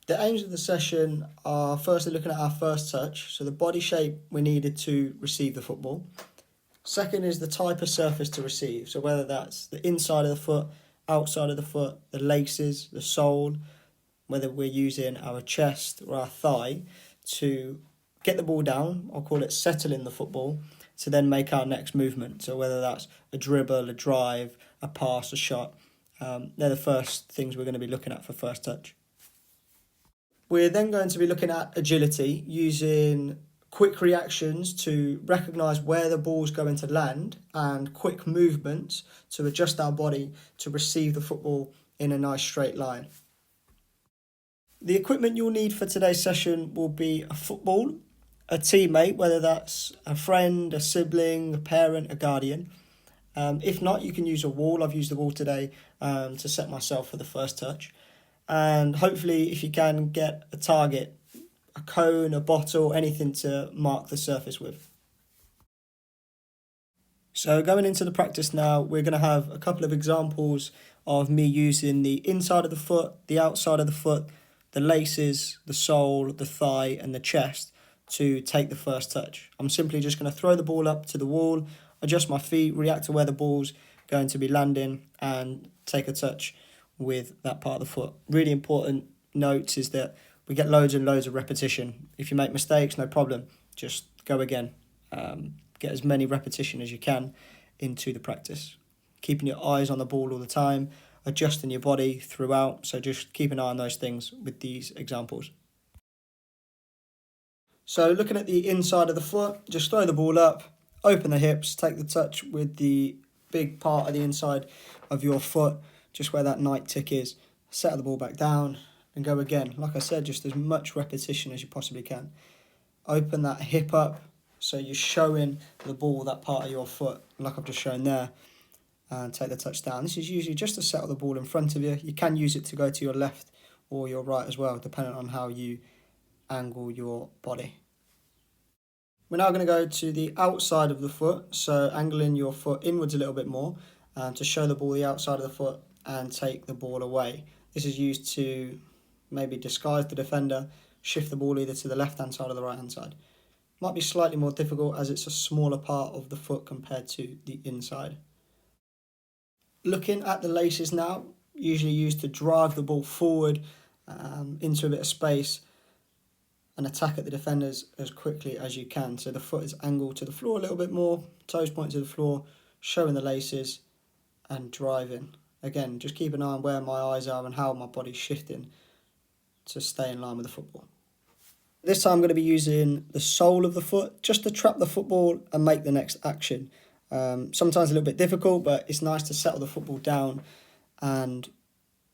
The aims of the session are firstly looking at our first touch, so the body shape we needed to receive the football. Second is the type of surface to receive, so whether that's the inside of the foot, outside of the foot, the laces, the sole, whether we're using our chest or our thigh to get the ball down, I'll call it settling the football, to then make our next movement. So whether that's a dribble, a drive, a pass, a shot, they're the first things we're going to be looking at for first touch. We're then going to be looking at agility, using quick reactions to recognise where the ball's going to land and quick movements to adjust our body to receive the football in a nice straight line. The equipment you'll need for today's session will be a football, a teammate, whether that's a friend, a sibling, a parent, a guardian. If not, you can use a wall. I've used the wall today to set myself for the first touch. And hopefully, if you can, get a target, a cone, a bottle, anything to mark the surface with. So going into the practice now, we're going to have a couple of examples of me using the inside of the foot, the outside of the foot, the laces, the sole, the thigh and the chest to take the first touch. I'm simply just going to throw the ball up to the wall, adjust my feet, react to where the ball's going to be landing and take a touch with that part of the foot. Really important note is that we get loads and loads of repetition. If you make mistakes, no problem, just go again. Get as many repetition as you can into the practice. Keeping your eyes on the ball all the time, adjusting your body throughout, so just keep an eye on those things with these examples. So looking at the inside of the foot, just throw the ball up, open the hips, take the touch with the big part of the inside of your foot, just where that night tick is. Set the ball back down and go again. Like I said, just as much repetition as you possibly can. Open that hip up, so you're showing the ball that part of your foot, like I've just shown there, and take the touch down. This is usually just to settle the ball in front of you. You can use it to go to your left or your right as well, depending on how you angle your body. We're now going to go to the outside of the foot, so angling your foot inwards a little bit more to show the ball the outside of the foot and take the ball away. This is used to maybe disguise the defender, shift the ball either to the left-hand side or the right-hand side. Might be slightly more difficult as it's a smaller part of the foot compared to the inside. Looking at the laces now, usually used to drive the ball forward into a bit of space and attack at the defenders as quickly as you can. So the foot is angled to the floor a little bit more, toes point to the floor, showing the laces and driving. Again, just keep an eye on where my eyes are and how my body's shifting to stay in line with the football. This time I'm going to be using the sole of the foot just to trap the football and make the next action. Sometimes a little bit difficult, but it's nice to settle the football down and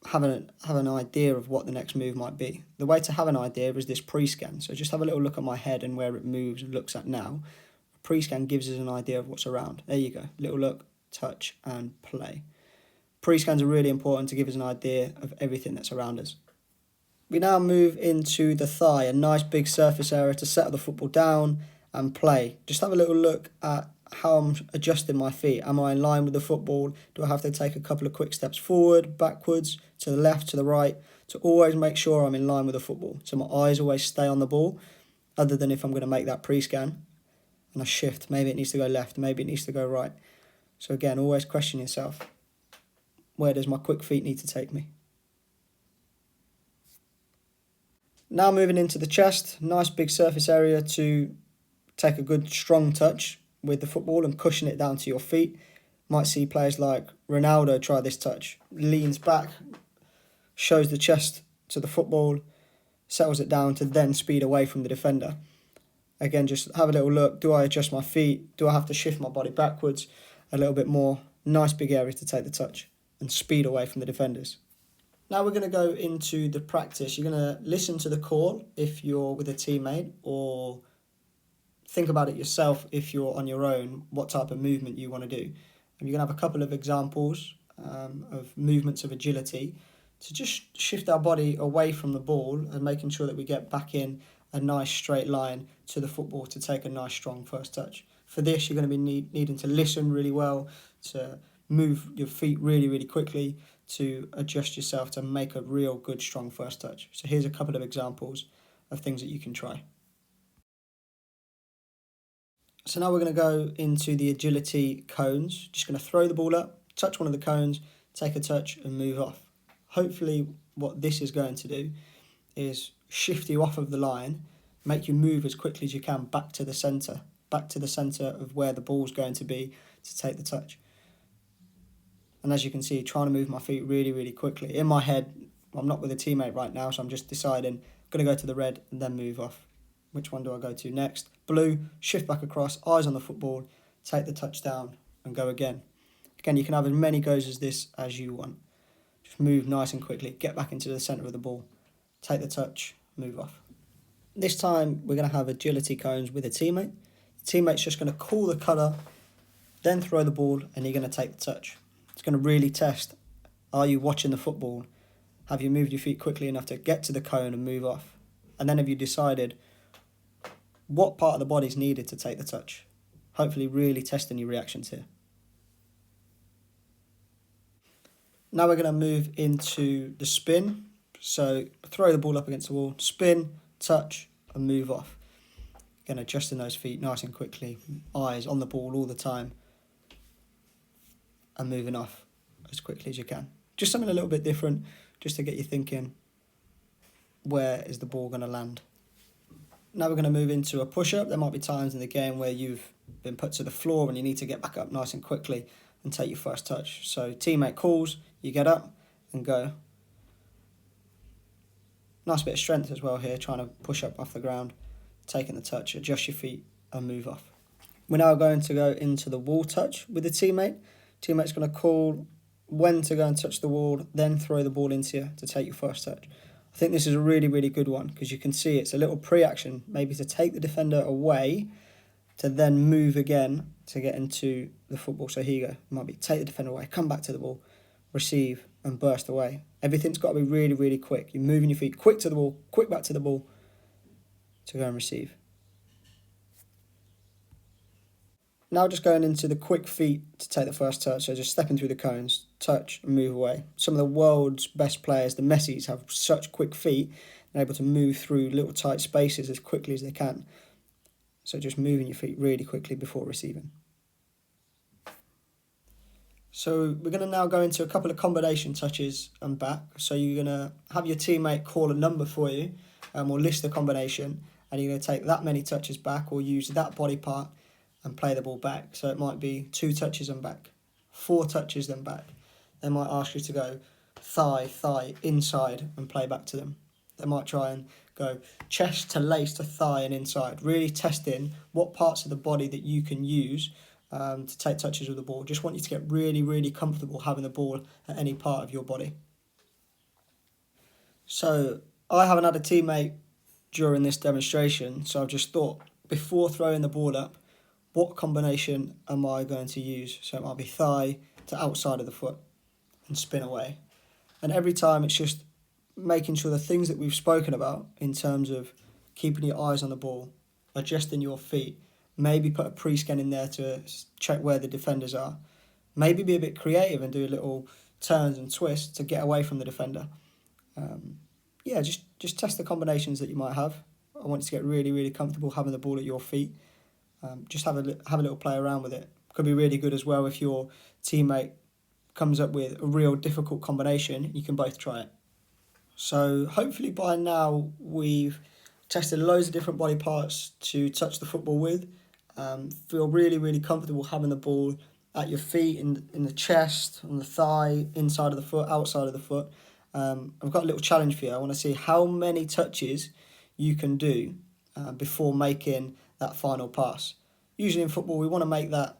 have an idea of what the next move might be. The way to have an idea is this pre-scan. So just have a little look at my head and where it moves and looks at now. Pre-scan gives us an idea of what's around. There you go. Little look, touch and play. Pre-scans are really important to give us an idea of everything that's around us. We now move into the thigh, a nice big surface area to settle the football down and play. Just have a little look at how I'm adjusting my feet. Am I in line with the football? Do I have to take a couple of quick steps forward, backwards, to the left, to the right, to always make sure I'm in line with the football? So my eyes always stay on the ball, other than if I'm going to make that pre-scan and I shift. Maybe it needs to go left, maybe it needs to go right. So again, always question yourself, where does my quick feet need to take me? Now moving into the chest, nice big surface area to take a good strong touch with the football and cushion it down to your feet. Might see players like Ronaldo try this touch. Leans back, shows the chest to the football, settles it down to then speed away from the defender. Again, just have a little look. Do I adjust my feet? Do I have to shift my body backwards a little bit more? Nice big area to take the touch and speed away from the defenders. Now we're going to go into the practice. You're going to listen to the call if you're with a teammate, or think about it yourself if you're on your own, what type of movement you want to do. And you're going to have a couple of examples of movements of agility to just shift our body away from the ball and making sure that we get back in a nice straight line to the football to take a nice strong first touch. For this, you're going to be needing to listen really well, to move your feet really, really quickly, to adjust yourself to make a real good strong first touch. So here's a couple of examples of things that you can try. So now we're going to go into the agility cones. Just going to throw the ball up, touch one of the cones, take a touch and move off. Hopefully what this is going to do is shift you off of the line, make you move as quickly as you can back to the centre of where the ball's going to be to take the touch. And as you can see, trying to move my feet really, really quickly. In my head, I'm not with a teammate right now, so I'm just deciding, I'm going to go to the red and then move off. Which one do I go to next? Blue, shift back across, eyes on the football, take the touch down and go again. Again, you can have as many goes as this as you want. Just move nice and quickly, get back into the centre of the ball, take the touch, move off. This time we're going to have agility cones with a teammate. Your teammate's just going to call the colour, then throw the ball and you're going to take the touch. It's going to really test, are you watching the football? Have you moved your feet quickly enough to get to the cone and move off? And then have you decided what part of the body is needed to take the touch? Hopefully really testing your reactions here. Now we're going to move into the spin. So throw the ball up against the wall, spin, touch and move off. Again, adjusting those feet nice and quickly, eyes on the ball all the time and moving off as quickly as you can. Just something a little bit different, just to get you thinking, where is the ball going to land? Now we're going to move into a push-up. There might be times in the game where you've been put to the floor and you need to get back up nice and quickly and take your first touch. So teammate calls, you get up and go. Nice bit of strength as well here, trying to push up off the ground, taking the touch, adjust your feet and move off. We're now going to go into the wall touch with the teammate. Teammate's going to call when to go and touch the wall, then throw the ball into you to take your first touch. I think this is a really, really good one because you can see it's a little pre-action, maybe to take the defender away to then move again to get into the football. So here you go. It might be take the defender away, come back to the ball, receive and burst away. Everything's got to be really, really quick. You're moving your feet quick to the ball, quick back to the ball to go and receive. Now just going into the quick feet to take the first touch, so just stepping through the cones, touch and move away. Some of the world's best players, the Messis, have such quick feet, they're able to move through little tight spaces as quickly as they can. So just moving your feet really quickly before receiving. So we're going to now go into a couple of combination touches and back. So you're going to have your teammate call a number for you or list the combination, and you're going to take that many touches back or use that body part and play the ball back. So it might be 2 touches and back, 4 touches then back. They might ask you to go thigh, inside and play back to them. They might try and go chest to lace to thigh and inside, really testing what parts of the body that you can use to take touches with the ball. Just want you to get really, really comfortable having the ball at any part of your body. So I haven't had a teammate during this demonstration, so I've just thought, before throwing the ball up, what combination am I going to use? So it might be thigh to outside of the foot and spin away. And every time it's just making sure the things that we've spoken about in terms of keeping your eyes on the ball, adjusting your feet, maybe put a pre-scan in there to check where the defenders are, maybe be a bit creative and do little turns and twists to get away from the defender. Just test the combinations that you might have. I want you to get really, really comfortable having the ball at your feet. Just have a little play around with it. Could be really good as well if your teammate comes up with a real difficult combination. You can both try it. So hopefully by now we've tested loads of different body parts to touch the football with. Feel really, really comfortable having the ball at your feet, in the chest, on the thigh, inside of the foot, outside of the foot. I've got a little challenge for you. I want to see how many touches you can do before making that final pass. Usually in football, we want to make that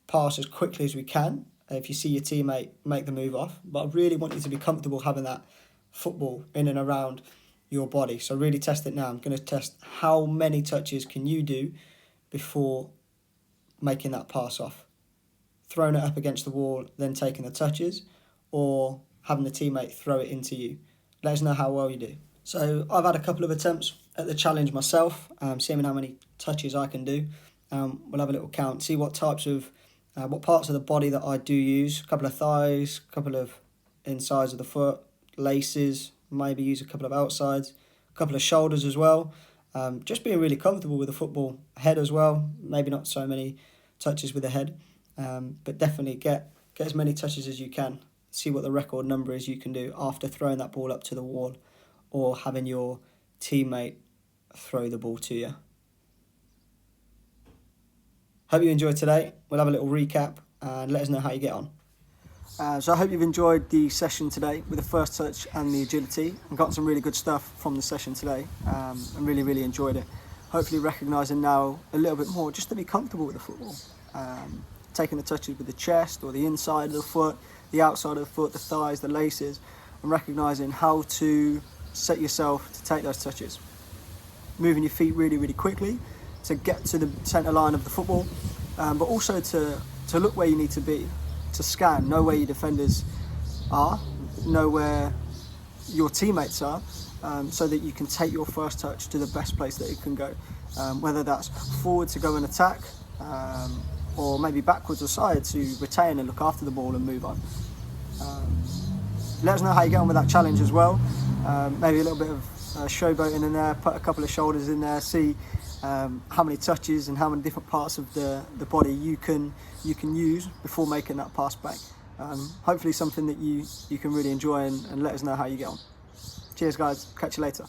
pass as quickly as we can if you see your teammate make the move off. But I really want you to be comfortable having that football in and around your body. So really test it now. I'm going to test how many touches can you do before making that pass off. Throwing it up against the wall, then taking the touches, or having the teammate throw it into you. Let us know how well you do. So I've had a couple of attempts at the challenge myself, seeing how many touches I can do. We'll have a little count, see what types of, what parts of the body that I do use. A couple of thighs, a couple of insides of the foot, laces, maybe use a couple of outsides, a couple of shoulders as well. Just being really comfortable with the football. Head as well, maybe not so many touches with the head, but definitely get as many touches as you can. See what the record number is you can do after throwing that ball up to the wall or having your teammate throw the ball to you. Hope you enjoyed today. We'll have a little recap and let us know how you get on. So I hope you've enjoyed the session today with the first touch and the agility and got some really good stuff from the session today. And really enjoyed it. Hopefully recognising now a little bit more just to be comfortable with the football. Taking the touches with the chest or the inside of the foot, the outside of the foot, the thighs, the laces, and recognising how to set yourself to take those touches. Moving your feet really quickly to get to the centre line of the football, but also to look where you need to be, to scan, know where your defenders are, know where your teammates are, so that you can take your first touch to the best place that it can go, whether that's forward to go and attack, or maybe backwards or side to retain and look after the ball and move on. Let us know how you get on with that challenge as well. Maybe a little bit of showboating in there, put a couple of shoulders in there, see how many touches and how many different parts of the body you can use before making that pass back. Hopefully something that you can really enjoy, and let us know how you get on. Cheers guys, catch you later.